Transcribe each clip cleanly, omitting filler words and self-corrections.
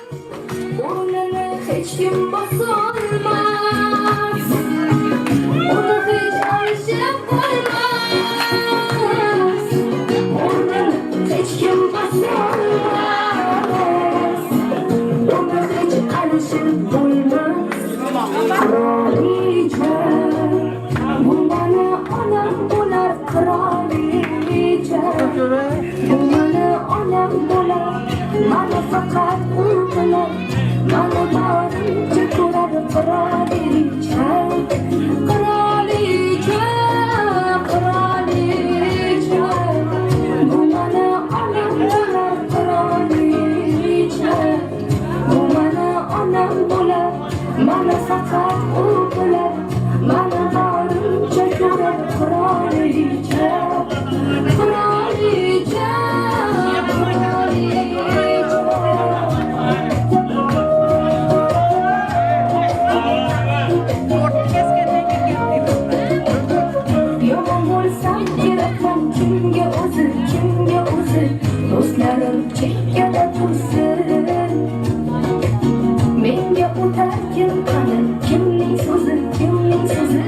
O'rnini hech kim bosolmas, uni hech alishib bo'lmas. O'rnini hech kim bosolmas, uni hech alishib bo'lmas. Qirolicha, bu mani onam bo'lar. Qirolicha, bu mani onam bo'lar. Mani faqat u bilar, mani borimcha ko'radi. Qirolicha, qirolicha, qirolicha, bu mani onam bo'lar. Qirolicha, bu mani onam bo'lar. Mani faqat u bilar, mani borimcha ko'radi. Qirolicha, qirolicha, yomon bo'lsam kerakman kimga o'zi, kimga o'zi. Do'stlarim chekkada tursin, menga o'tarkin qani kimning so'zi, kimning so'zi.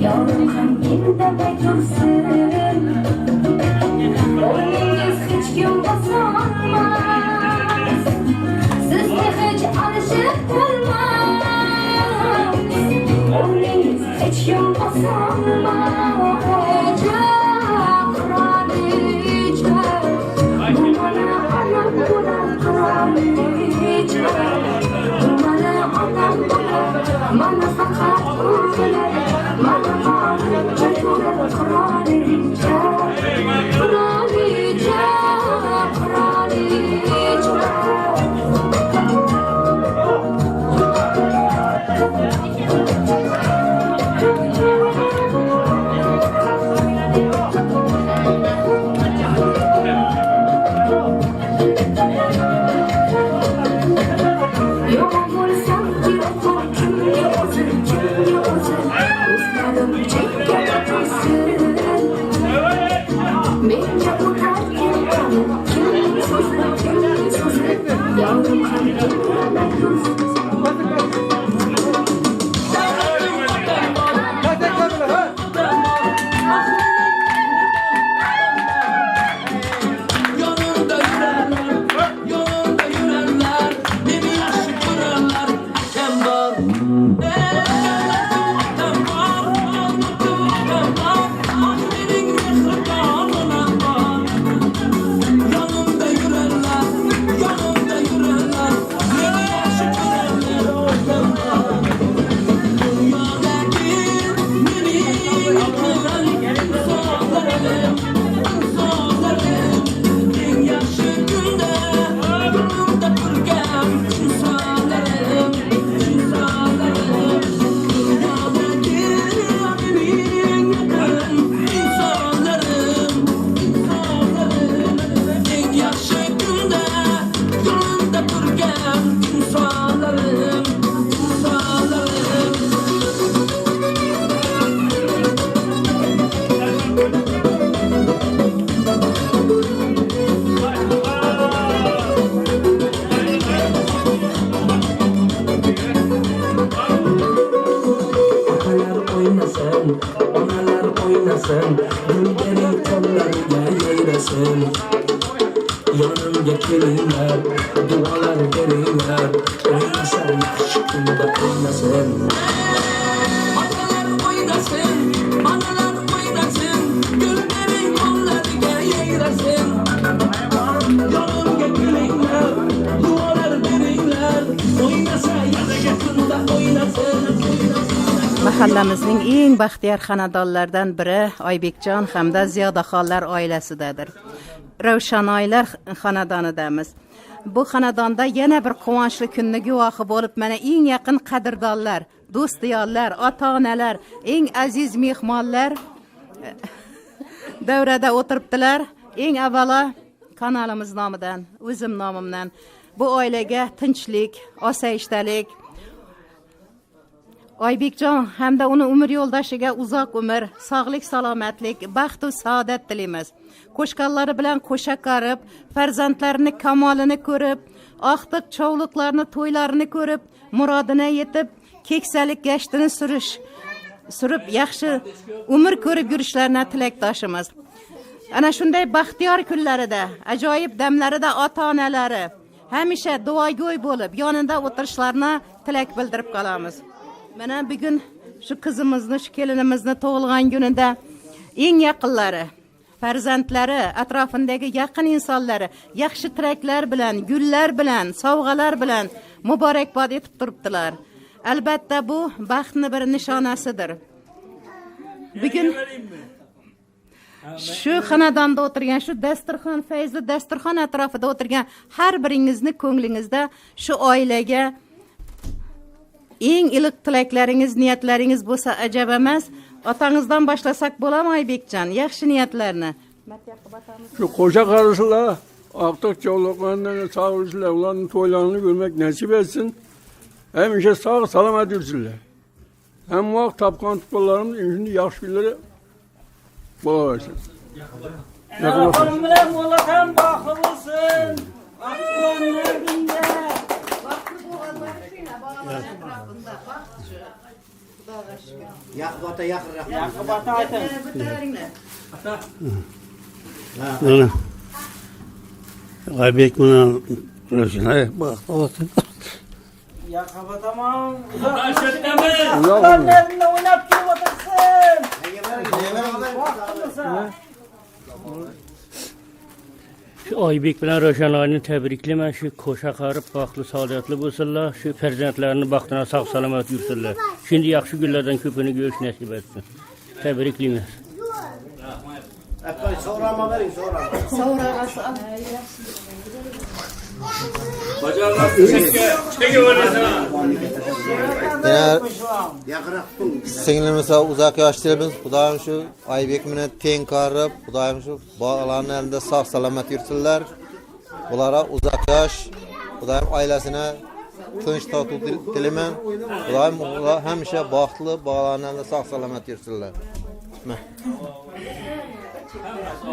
Yorim ham indamay tursin, o'rningiz hech kim bosolmas, sizni hech alishib bo'lmas. O'rningiz hech kim bosolmas. Qirolicha, bu mani onam bo'lar. Qirolicha, bu mani onam bo'lar. Mani faqat u bilar, mani borimcha ko'radi. Qirolicha, qirolicha, yomon bo'lsam kerakman kimga o'zi, kimga o'zi. Do'stlarim chekkada tursin, menga o'tarkin qani kimning so'zi, kimning so'zi. Yorim ham indamay tursin. Onalar o'ynasin, gulganing qo'llariga yayrasin. Yonimga kelinglar, duolar beringlar, o'ynasa yaxshi kunda o'ynasin. Onalar o'ynasin, gulganing qo'llariga yayrasin. Yonimga kelinglar, duolar beringlar, o'ynasa yaxshi kunda o'ynasin. Mahallamizning eng baxtiyor xonadonlardan biri Oybekjon hamda Ziyodaxonlar oilasidadir. Ravshanoylar xonadonidamiz. Bu xonadonda yana bir quvonchli kunni guvohi bo'lib, mana eng yaqin qadrdonlar, do'st-diyonlar, ota-onalar, eng aziz mehmonlar davrada o'tiribdilar. Eng avvalo kanalimiz nomidan, o'zim nomimdan bu oilaga tinchlik, osoyishtalik, Oybekjon hamda uni umr yo'ldoshiga uzoq umr, sog'lik, salomatlik, baxt va saodat tilaymiz. Qo'shqanlari bilan qo'sha qarib, farzandlarini kamolini ko'rib, Aqtiq çoğluklarını, toylarını görüp, muradına yetip, keksalik geçtiğini sürüp, yaxshi umr ko'rib yurishlarini tilakdoshimiz. Ana shunday baxtiyor kunlarida, ajoyib damlarida ota-onalari hamisha duogo'y bo'lib, yonida o'tirishlarini tilak bildirib qolamiz. Mana bugun shu qizimizni, shu kelinimizni tug'ilgan kunida eng yaqinlari, farzandlari, atrofindagi yaqin insonlari yaxshi tilaklar bilan, gullar bilan, sovg'alar bilan muborakbod etib turibdilar. Albatta bu baxtning bir nishonasidir. Bugun shu xonadonda o'tirgan, shu dasturxon, fayzli dasturxon atrofida o'tirgan har biringizni ko'nglingizda shu oilaga eng iliq tilaklaringiz, niyatlaringiz bo'lsa ajab emas. Otangizdan boshlasak bo'ladimi Oybekjon? Yaxshi niyatlarni. Şu koşa karışılar, aktık çoğuluklarından sağ olsunlar, onların toylarını görmek nasip etsin. Hem işe sağ salamet yürüsünler. Hem muhakkak tapkan tutmalarımız şimdi yaxşı günleri bulaşsın. Yakın bilen Mollakan bakılsın. Akbanlar günde. Yakıbata yakır. Yakıbata aytın. Aybek buna Roşan'a bak. Yakıbata aman. Akbanlarında oynap durub otursun. Bakılsa. Şu Aybek bilen Roşan'ı tebriklemen, şu koşa karıp baklı sağlıklı bulsunlar, şu ferzentlerini baktığına sağ salamet yürüsünler. Şimdi yaxşı günlerden köpünü görüş nasip etsin. Tebriklemen. Soğrama verin soğrama. Singlimize uzak yaşlarımız, Xudayım şu Aybek mine teng qarib, Xudayım şu bağlarının elinde sağ salamet yursunlar. Bulara uzak yaş, Xudayım ailesine tinch totuv tilayman. Xudayım hamisha baxtli bağlarının elinde sağ salamet yursunlar.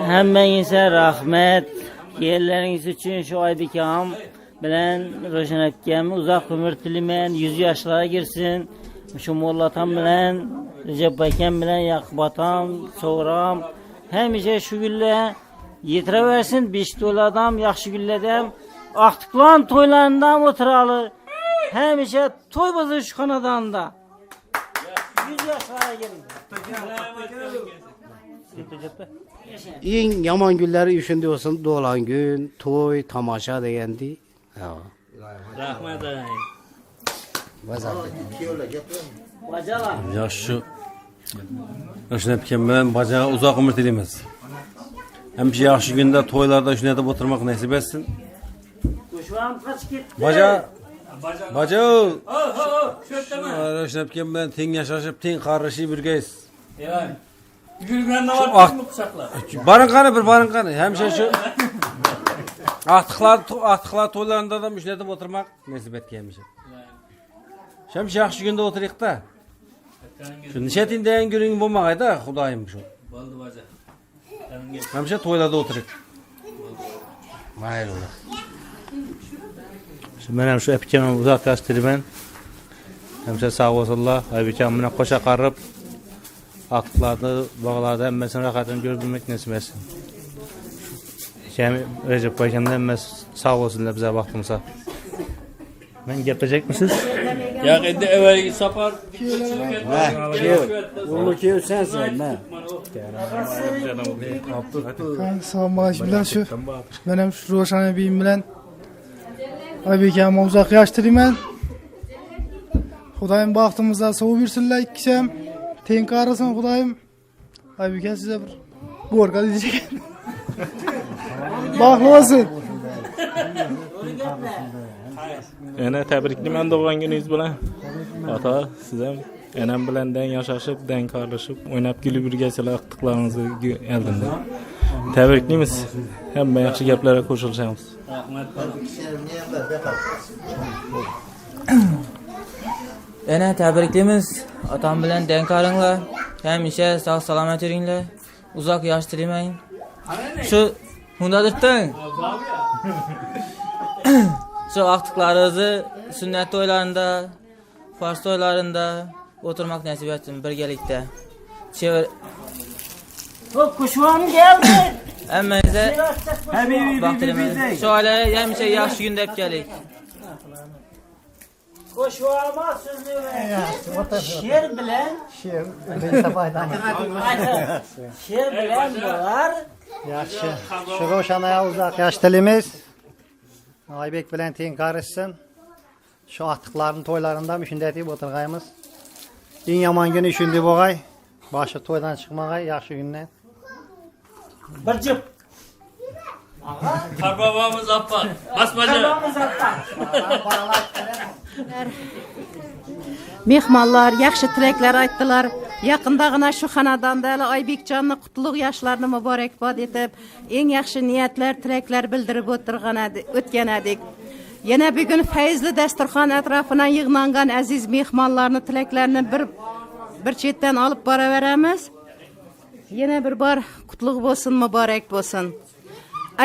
Hammangizga rahmat. Kelganingiz uchun shu Aybek ham bilan Ro'shan akamga uzoq umr tilayman, 100 yoshlarga kirsin. Shu Mollatam bilan Recep akam bilan Yaqubatam, So'ram hamisha shu kunlar yetiraversin. 5 to'ylardan, yaxshi kunlarda Aqtiqlon to'ylarida o'tirali. Hamisha to'y bo'lsin shu xonadonda. 100 yoshlarga kirin. Eng yomon kunlari shunday bo'lsin, do'lan gün, to'y, tomosha degandi. Rahmat. Bacalar. Yaxşı. Ro'shan akam bilan bacaga uzoq umr tilaymiz. Hamisha yaxshi kunda to'ylarda shuni aytib o'tirmoq nasib etsin. Qo'shvam qochib ketdi. Baca. Ro'shan akam bilan teng yashashib, teng qarishib yurgaysiz. Barınqani bir barınqani. Hamisha shu Aqtiqlar to'ylarında da shuni aytib o'tirmoq nasib etgan hamisha. Hamisha yaxshi kunda o'tiriqda. Şu nishatin degan guring bo'lmag'ayda, Xudoyim shu. Bo'ldi baja. Hamisha to'ylarda o'tirib. Mayli. Men ham shu apkamni uzoq tashtirman. Hamisha sog' bo'lsinlar. Aybekam bilan qo'sha qarib, aqtlarni, bog'larda hammasini rohatini ko'rib nasib etsin. Kam Recep akamdan hamma sog' bo'lsinlar bizga vaqtimizda. Men gapiracakmisiz? Ya endi evvelki safar Ulu kev sensen ben. Sağolmaş bilen şu benim şu Ro'shan abim bilen Aybekam uzoq yosh tilayman. Xudayim baxtimizda so'v bersinlar ikkisham. Teng qarasin Xudayim. Aybeka sizga bir go'rqa diyecek. Baxtli bo'lsin. Yana tabriklayman doğan gününüz bilan. Ata, siz ham enam bilan deng yashashib, deng qarlashib, o'ynab kulib yurgachalar aqtiqlaringizni eldinda. Tabriklaymiz. Hamma yaxshi gaplarga qo'shilishamiz. Yana tabriklaymiz. Otam bilan deng qaringlar. Hamisha sog' salomat yuringlar. Uzoq yosh tilayman. Shu hundadirdan Şu aktıklarınızı sünnet toylarında, fars toylarında oturmak nasip etsin birgelikte. Çevir... Kuşuam geldi. Emmenize baktırmayın. Şöyle hemşe yaxşı gün dep gelik. Kuşuama sözünü ver. Şer bilen. Şer bilen bolar. Yaxşı. Şu Roşanaya uzak yaş dilimiz. Aybek bilen teyin karışsın. Şu attıkların toylarında müşündetip oturgayımız. En yaman günüüşündü boğay. Başı toydan çıkmagay, yaxşı günden. Bir cıp. Karbabamız appa. Basmaca. Karbabamız appa. Mehmanlar yaxshi tilaklar aytdilar. Yaqindagina shu xonadonda Oybekjonning qutlug' yoshlarini muborakbod etib, eng yaxshi niyatlar, tilaklar bildirib o'tgan edik. Yana bugun fayzli dasturxon atrofidan yig'langan aziz mehmonlarni tilaklarini bir chetdan olib boraveramiz. Yana bir bor qutlug' bo'lsin, muborak bo'lsin.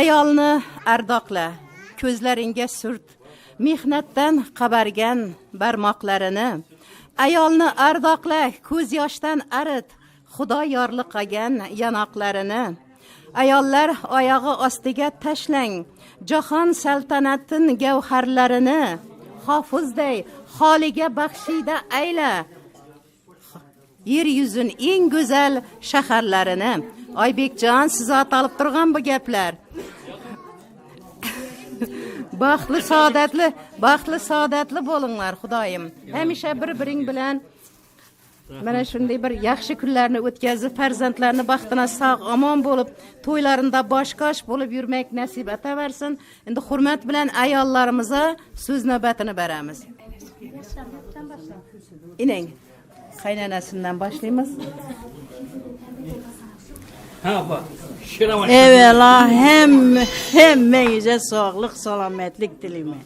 Ayolni ardoqla, ko'zlaringga surt, mehnatdan qabargan barmoqlarini. Ayolni ardoqla, ko'z yoshdan arit, Xudo yorliq qilgan yanoqlarini. Ayollar oyog'i ostiga tashlang, jahon saltanatin gavharlarini. Hofizday holiga baxshida ayla, yer yuzin eng go'zal shaharlarini. Oybekjon, siz atalib turgan bu gaplar. Baxtli saodatli bo'linglar, Xudoyim. Hamisha bir-biring bilan mana shunday bir yaxshi kunlarni o'tkazib, farzandlarni baxtına sog' omon bo'lib, to'ylarida boshqosh bo'lib yurmak nasib etaversin. Endi hurmat bilan ayollarimizga so'z navbatini beramiz. Inang, qaynanasidan boshlaymiz. Evvela hemmenize sağlık, salametlik dilimi.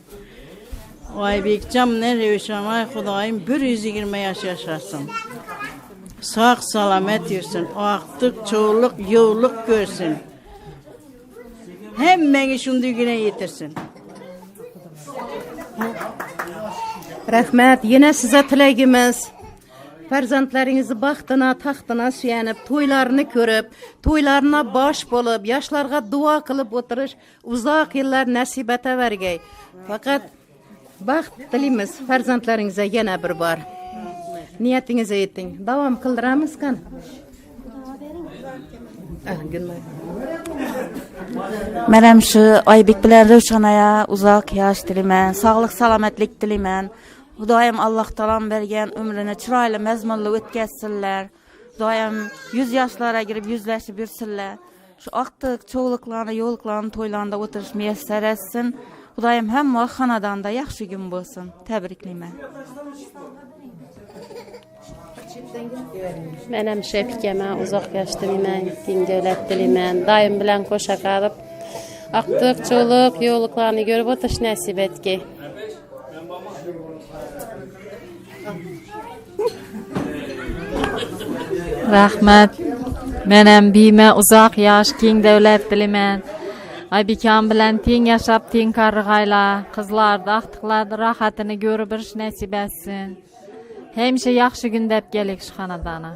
Aybekcan ne Revşanay Xudayım 120 yaş yaşasın. Sağ salamet yürüsün. Aktık, çoğuluk, yoğulluk görsün. Hemmeni şundu güne yetirsin. Rahmat, yine size tilagimiz. Farzandlaringizni baxtına, taxtına suyanib, to'ylarini ko'rib, to'ylarına bosh bo'lib, yoshlarga duo qilib o'tirish uzoq yillar nasib etavergay. Faqat baxt tilaymiz farzandlaringizga yana bir bor. Niyatingizga yeting. Davom qildiramiz kan? Men ham shu Oybek bilan Revşanaya uzoq yosh tilayman, sog'lik, salomatlik tilayman. Xudoyim Allah talam bergen ömrüne çırayla mezmunlu ötkəsinlər. Xudoyim 100 yaşlara girib yüzləşib yürsinlər. Şu aqtıq, çoğuluklarını, yoluklarını toylarında oturuş müyəssər etsin. Xudoyim həm o xanadanda yaxşı gün bolsun. Təbrikliyəm. Men ham Şəfikəmə uzaq yaş dilimən, din dövlət dilimən. Daim bilan qoşa qarıb aqtıq, çoğuluk, yoluklarını görüb oturuş nəsib etki. Rahmat. Menem bime uzak yaş keng devlet dilimən. Aybekam bilan teng yaşap, teng qarğayla, qızlarda, aqtıqlarda rahatını görüb bir nasib etsin. Hemşe yaxşı gün dep gelik şu xanadana.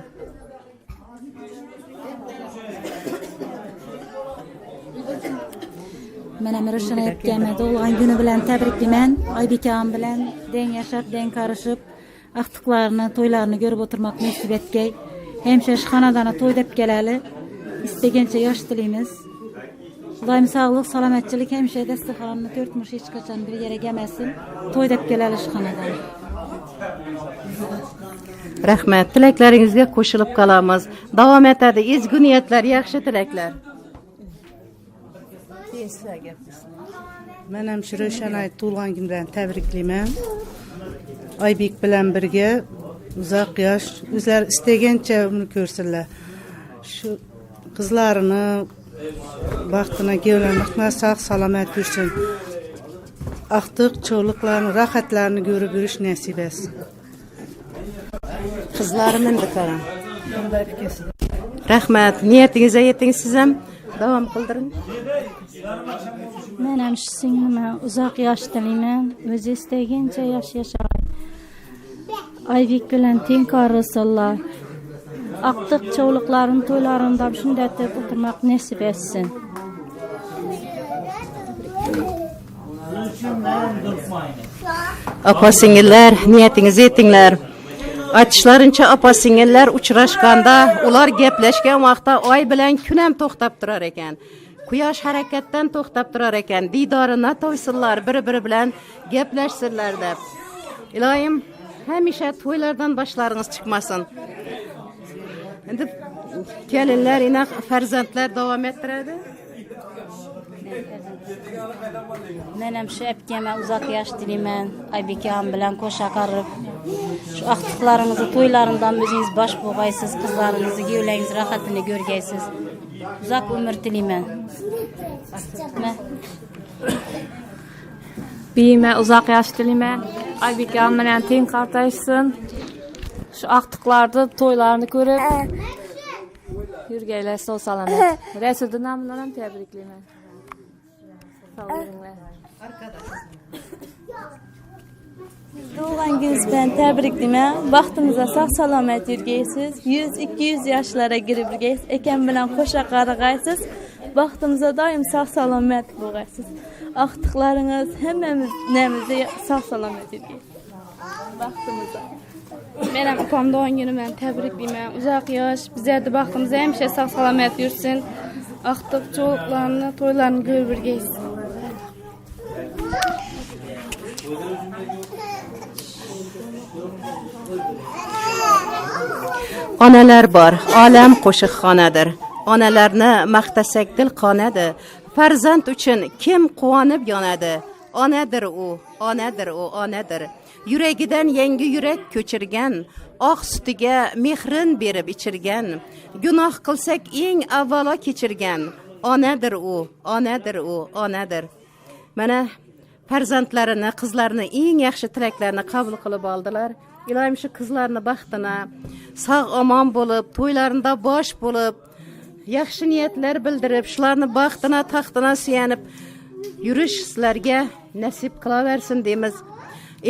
Menem Revşan etgəmə doğulğan günü bilan təbriklimən. Aybekam bilan den yaşap, den karışıp, aqtıqlarını, toylarını görüp oturmak nasib etgey. Hemşe şu xanadana toy dep geleli. İstegençe yaş dilimiz. Xudoyim sağlık, salametçilik hemşe dasturxonini törtmüş hiç kaçan bir yere gelmesin. Toy dep geleli şu xanadana. Rahmat, tilaklaringizga qo'shilib qolamiz. Davom etadi ezgu niyatlar, yaxshi tilaklar. Men ham shu Revşanay tug'ilgan kun bilan tabriklayman. Oybek bilan birga uzoq yosh, o'zlari istagancha umr ko'rsinlar. Shu qizlarini baxtına gevlanliqlar sog' salomat yursin. Aqtiq cho'liqlarni, rohatlarini ko'rib yurish nasib etsin. Qizlarim endi qaram. Rahmat, niyatingizga yeting siz ham davom qildiring. Men ham shu singlimman, uzoq yosh tilayman, o'zi istagancha yashashay. Oybek bilan tengkor bo'lsinlar. Aqtiq cho'liqlarini to'ylarimda shunday deb o'tirmoq nasib etsin. Opa singillar, niyatingizni aytinglar. Aytishlarincha opa singillar uchrashganda, ular gaplashgan vaqtda oy bilan kun ham to'xtab turar ekan. Quyosh harakatdan to'xtab turar ekan. Didorini to'ysinlar, bir-biri bilan gaplashsinlar deb. Ilohim hamisha to'ylardan boshlaringiz chiqmasin. Endi kelinlar, ina farzandlar davom ettiradi. Men ham shu apkama uzoq yosh tilayman. Oybekam bilan qo'sha qarib, shu aqtiqlaringizni to'ylaringdan o'zingiz bosh bo'lg'aysiz, qizlaringizni gevlangiz rohatini ko'rgaysiz. Uzoq umr tilayman. Biyime uzoq yosh tilayman. Oybekam bilan teng qartaysin. Shu aqtiqlarda to'ylarni ko'rib yurgaylar sog' salomat. Rasuldan bilan ham tabriklayman. Doğangiz bilan tabriklayman. Vaqtimizda sog' salomat yurgaysiz. 100-200 yoshlarga kirib yurgaysiz. Ekan bilan qo'sha qarag'aysiz. Vaqtimizda doim sog' salomat bo'lgaysiz. Aqtiqlaringiz hammamiz namizda sog' salomat yurgaysiz. Vaqtimizda. Men ham opam doğan günümen tabriklayman. Uzoq yosh, bizlarning baxtimizda hamisha sog' salomat yursin. Aqtiq cho'liqlarni, to'ylarni ko'rib yurgaysiz. Onalar bor, olam qo'shiqxonadir. Onalarni maqtasak dil qonadi. Farzand uchun kim quvonib yonadi? Onadir u, onadir u, onadir. Yuragidan yangi yurak ko'chirgan, oq sutiga mehrin berib ichirgan, gunoh qilsak eng avvalo kechirgan. Onadir u, onadir u, onadir. Mana farzandlarini, qizlarini eng yaxshi tilaklarini qabul qilib oldilar. Ilohim shu qizlarni baxtini sog' omon bo'lib, to'ylarida bosh bo'lib, yaxshi niyatlar bildirib, shularni baxtini, taxtini suyanib yurish sizlarga nasib qilaversin deymiz.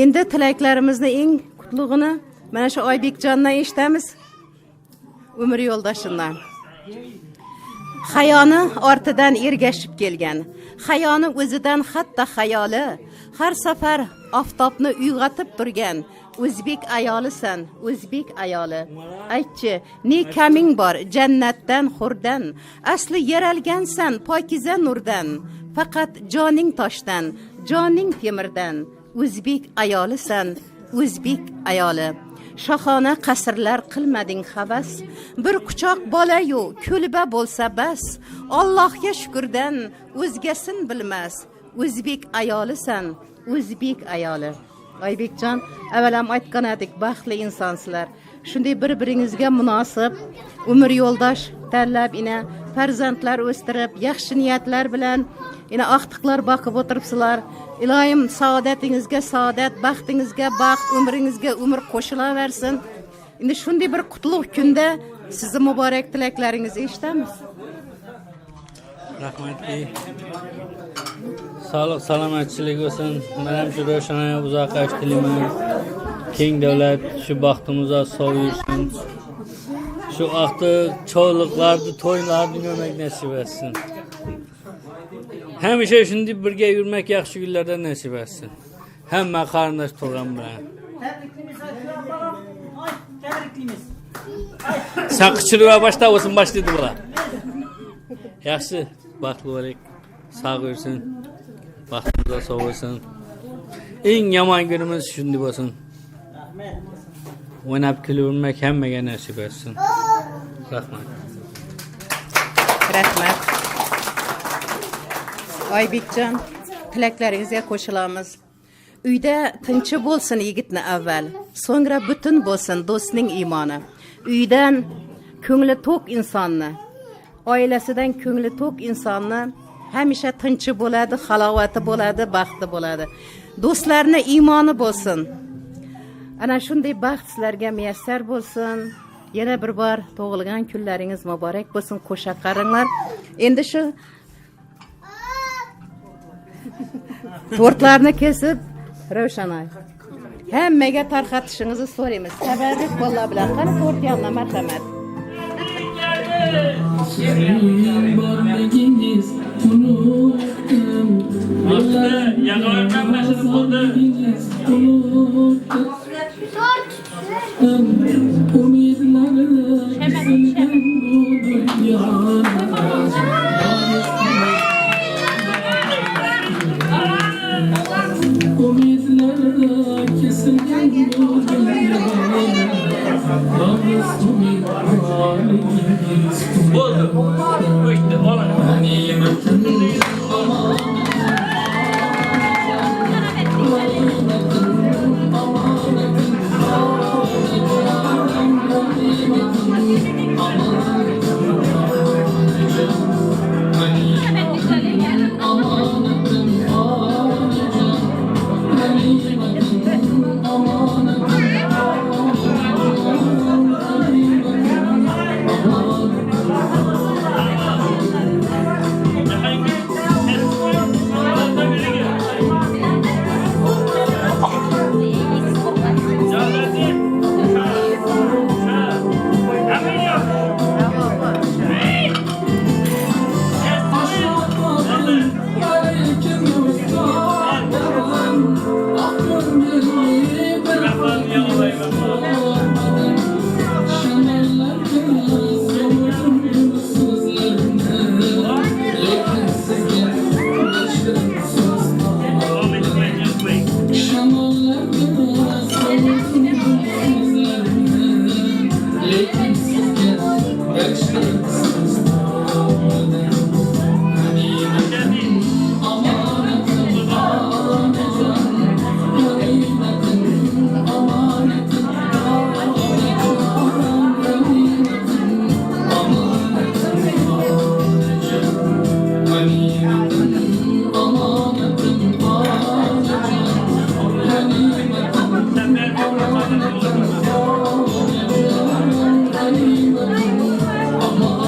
Endi tilaklarimizni eng qutlug'ini mana shu Oybekjondan eshitamiz. Umr yo'ldoshidan. Hayoni ortidan ergashib kelgan, hayoni o'zidan hatto xayoli, har safar oftobni uyg'otib turgan o'zbek ayolisan, o'zbek ayoli. Aytchi, ne kaming bor jannatdan xurdan, asli yaralgansan pokiza nurdan, faqat joning toshdan, joning temirdan. O'zbek ayolisan, o'zbek ayoli. Shohona qasrlar qilmading havas, bir quchoq bola-yu kulba bo'lsa bas. Allohga shukrdan o'zgasin bilmas. O'zbek ayolisan, o'zbek ayoli. Oybekjon, avalam aytgan edik, baxtli insonsizlar. Shunday bir-biringizga munosib umr yo'ldosh tanlab, ina farzandlar o'stirib, yaxshi niyatlar bilan ina aqtiqlar boqib o'tiribsizlar. Ilohim saodatingizga saodat, baxtingizga baxt, umringizga umr qo'shilaversin. Endi shunday bir qutlug' kunda sizni muborak tilaklaringizni eshitamiz. Rahmat. Sog'lik, salomatchilik bo'lsin. Men ham shu ro'shanoga uzoq yosh tilayman. Keng davlat shu baxtimizga sog' yursin. Shu vaqtda cho'liqlarni, to'ylarni ko'rmak nasib etsin. Hamisha shunday birga yurmak yaxshi kunlardan nasib etsin. Hamma qarindosh to'g'am bilan. Tabriklaymiz. Saqchilik va boshda bo'lsin, boshlaydi bular. Yaxshi, baxtli bo'ling. Sog' yursin. Baxtimizga sog' bo'lsin. Eng yomon kunimiz shunday bo'lsin. O'ynab kulib hammaga nasib etsin. Rahmat. Rahmat. Oybekjon, tilaklaringizga qo'shilamiz. Uyda tinchi bo'lsin yigitni avval, so'ngra butun bo'lsin do'stning iymoni. Uydan ko'ngli to'q insonni, oilasidan ko'ngli to'q insonni hamisha tinchi bo'ladi, halovati bo'ladi, baxti bo'ladi. Do'stlarning iymoni bo'lsin. Ana shunday baxt sizlarga muyassar bo'lsin. Yana bir bor tug'ilgan kunlaringiz muborak bo'lsin. Qo'sha qaringlar. Endi shu Tortlarını kesip Ravşanay. Hammaga tarqatishingizni so'raymiz. Tabarruk qo'llar bilan qani tort yanına marhamat. Aman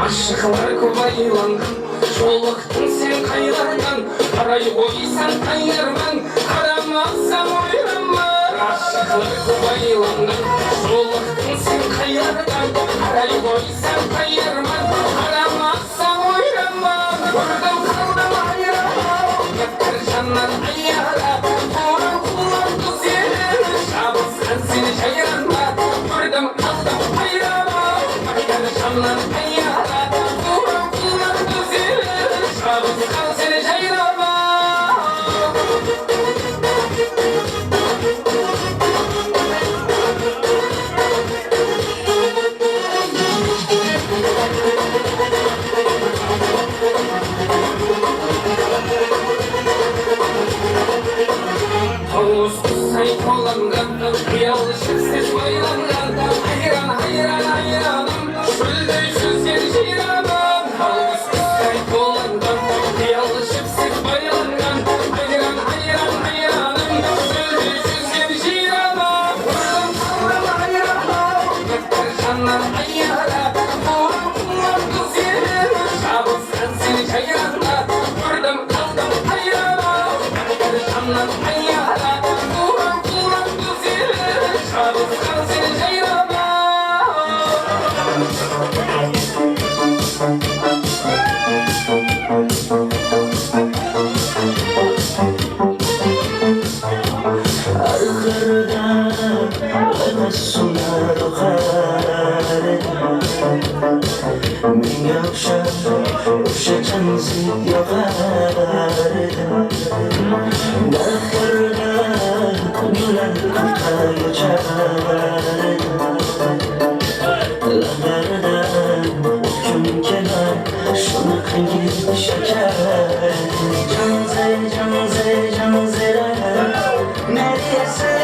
Aşıklar kolaylandım, çoluktun sen kaylardan. Parayı koysan kayırman, aramazsam oyranman. Aşıklar kolaylandım, çoluktun sen kaylardan. Parayı koysan kayırman, aramazsam oyranman. Vurdum kaldım ayıramam, yeter canlar ayyara. Tuğran kullandı seni, şabıskan seni çayırma. Vurdum kaldım ayıramam, yeter canlar ayyara. Tuğran kullandı seni, şabıskan seni çayırma. Havuzsuz sayık olandan, yalışıksız bayılandan. Hayran hayran hayranım, şöyle yüz yeri şiranım. Havuzsuz sayık olandan, yalışıksız bayılandan. Hayran hayran hayranım, şöyle yüz yeri şiranım. Vurdum kaldım hayranım, yeter canlar ayyara. Tuğran kullandı seni, şabıskan seni çayıranda. Vurdum kaldım hayranım, yeter canlar ayyara. Tuğran kullandı seni, şabıskan seni çayıranda. Arxarda sular oqar menga o'sha janzib yoqar Daxirda gullar qurta yochar Lablardan kun kelar shuni qilib shakar Janzay janzay janzay neresi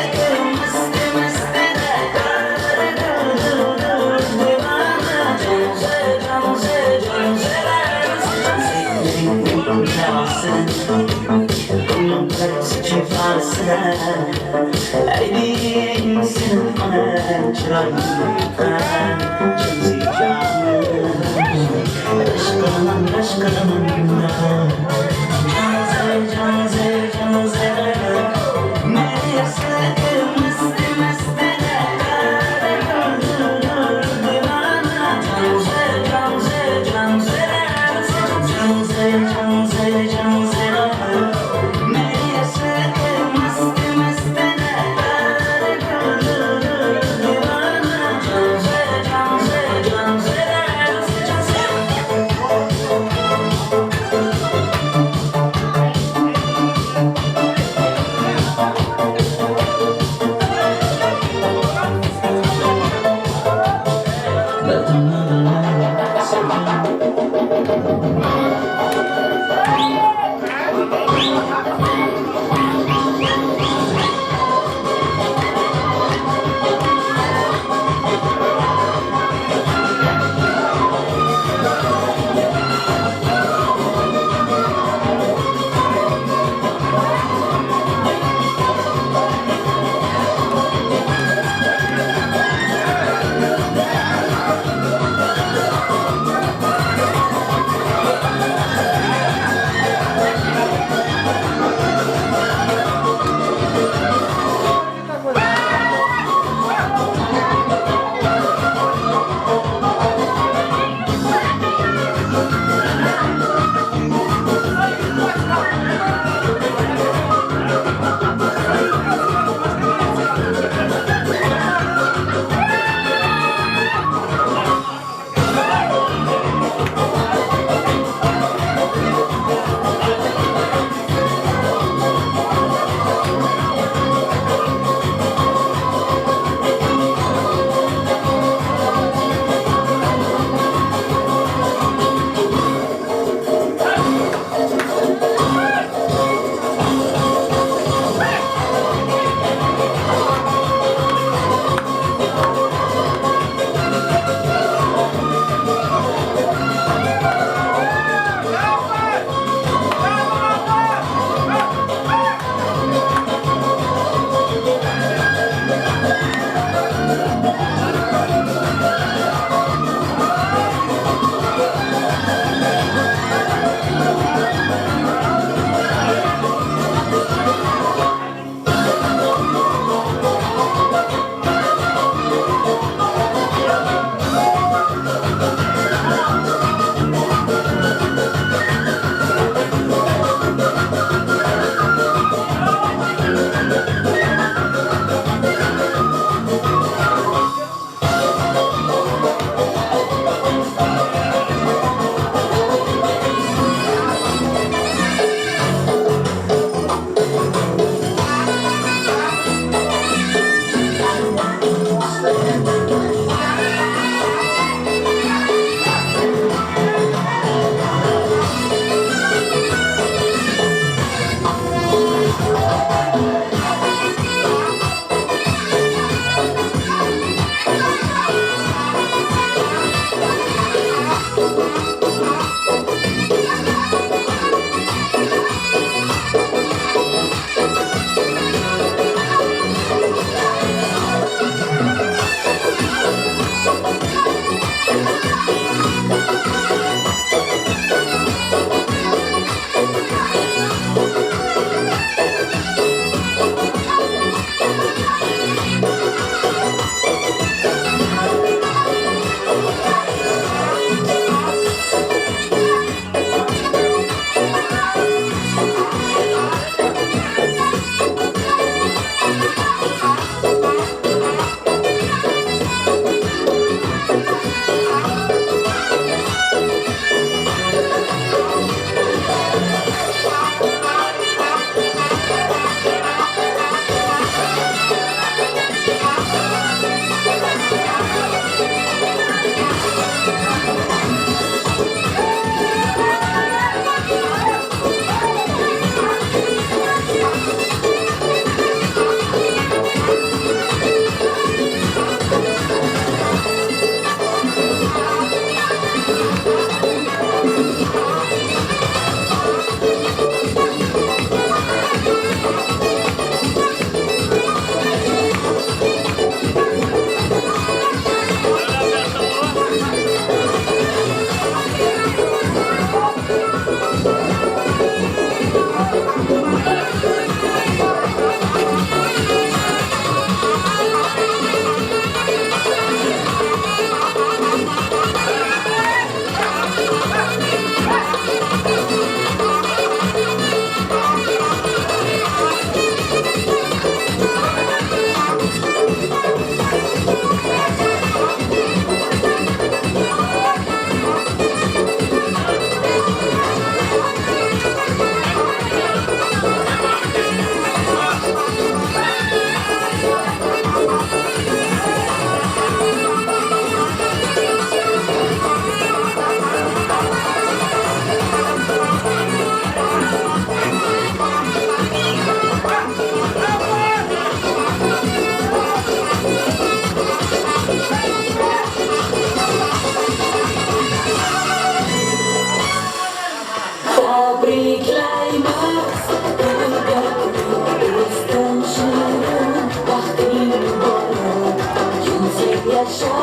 yaşa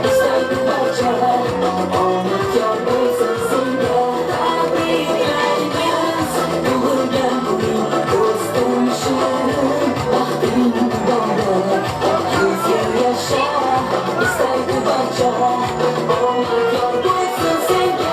İsterdi barca Omut yar olsun senga Tabirler yaz Bulur gel bugün Dostum şirin Bahtın bana Yüz yıl yaşa İsterdi barca Omut yar olsun senga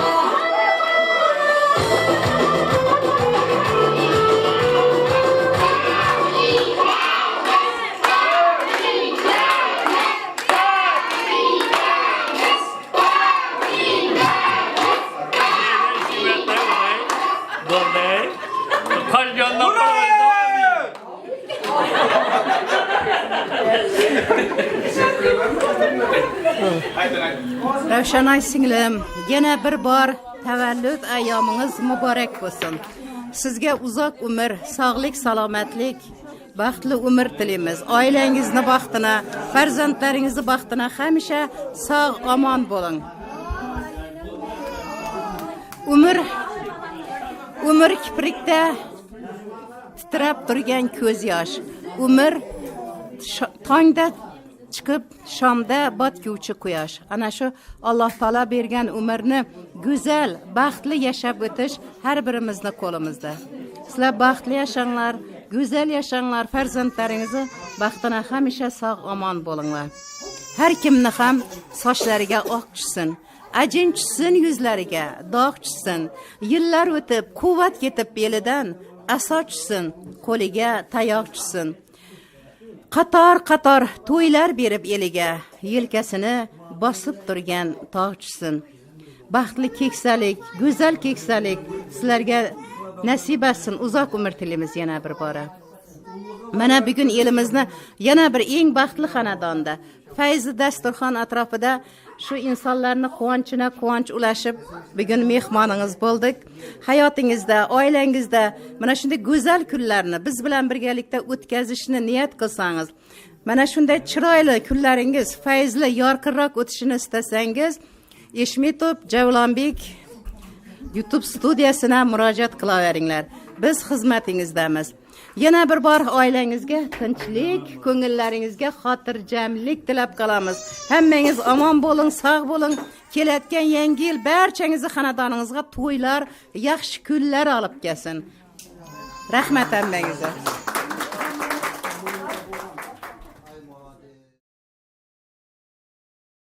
Ravshanay singlim, yana bir bor tavallud ayyomingiz muborak bo'lsin. Sizga uzoq umr, sog'lik, salomatlik, baxtli umr tilaymiz. Oilangizni baxtini, farzandlaringizni baxtini hamisha sog' omon bo'ling. Umr kiprikda titrab turgan ko'z yosh. Umr tongda chiqib shomda botguvchi quyosh. Ana shu Alloh taolo bergan umrni go'zal, baxtli yashab o'tish har birimizning qo'limizda. Sizlar baxtli yashanglar, go'zal yashanglar, farzandlaringizni baxtini hamisha sog' omon bo'linglar. Har kimni ham sochlariga oq tushsin, ajin tushsin yuzlariga, dog' tushsin. Yillar o'tib, quvvat ketib belidan, aso tushsin, qo'liga tayoq tushsin. Qator to'ylar berib eliga, yelkasini bosib turgan tog' tushsin. Baxtli keksalik, go'zal keksalik sizlarga nasib etsin. Uzoq umr tilaymiz yana bir bora. Mana bugun elimizni yana bir eng baxtli xonadonda, Fayzi dasturxon atrofida shu insonlarni quvonchina quvonch ulashib, bugun mehmoningiz bo'ldik. Hayotingizda, oilangizda mana shunday go'zal kunlarni biz bilan birgalikda o'tkazishni niyat qilsangiz, mana shunday chiroyli kunlaringiz fayzli, yorqinroq o'tishini istasangiz, Eshmetov Javlonbek YouTube studiyasina murojaat qilaveringlar. Biz xizmatingizdamiz. Yana bir bor oilangizga tinchlik, ko'ngillaringizga xotirjamlik tilab qolamiz. Hammangiz omon bo'ling, sog' bo'ling. Kelayotgan yangi yil barchangizning xonadoningizga to'ylar, yaxshi kunlar olib kelsin. Rahmat hammangizga.